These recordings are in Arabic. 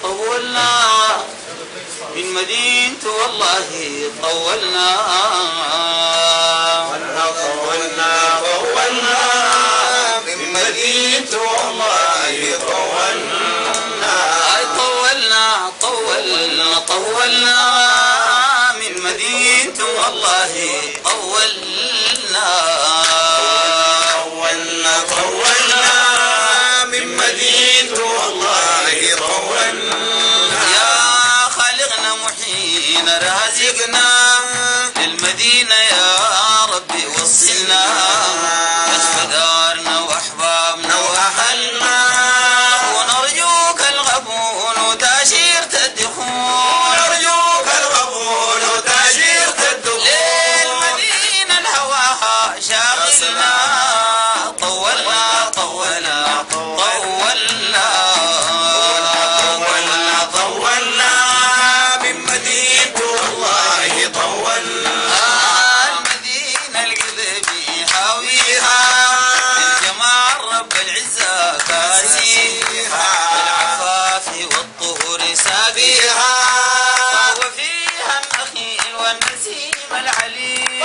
طولنا من مدينة والله طولنا من مدينة والله طولنا طولنا من مدينة والله طولنا من مدينة والله طولنا يا خالقنا محيينا رازقنا للمدينة يا ربي وصلنا كشف دارنا واحبابنا واهلنا ونرجوك القبول وتأشيرة الدخول للمدينة الهواها شاغلنا طولنا من مدينة والله طولنا المدينة القلبي حاويها الجمال رب العزة كاسيها العفاف والطهور سابيها وفيها النخيل والنسيم العليم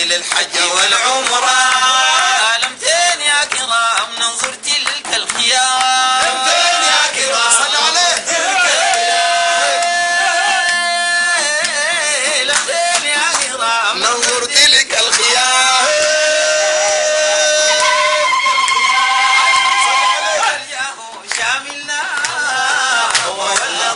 للحج والعمرة لمتين يا كرام ننظر تلك الخيام لمتين يا كرام صل عليه لمتين يا كرام ننظر تلك الخيام شاملنا طولنا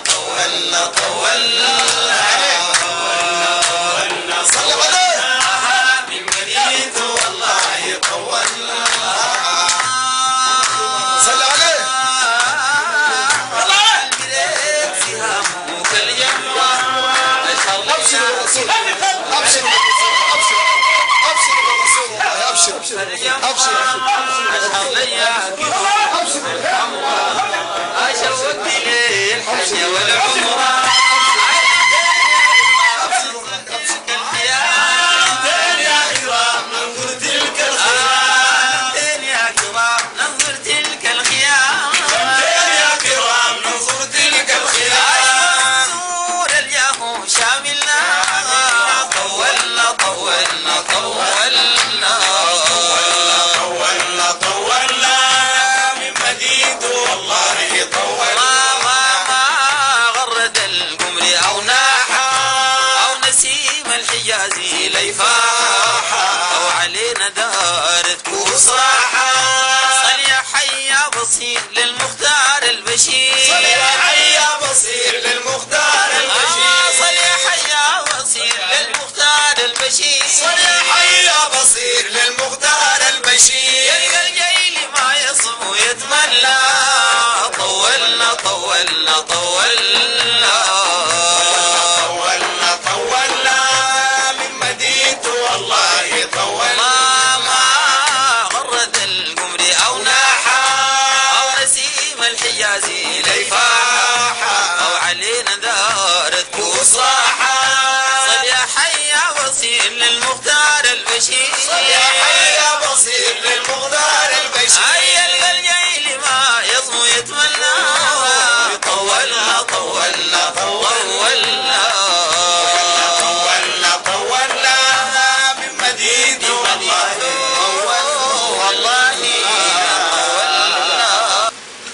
أبشر والغطا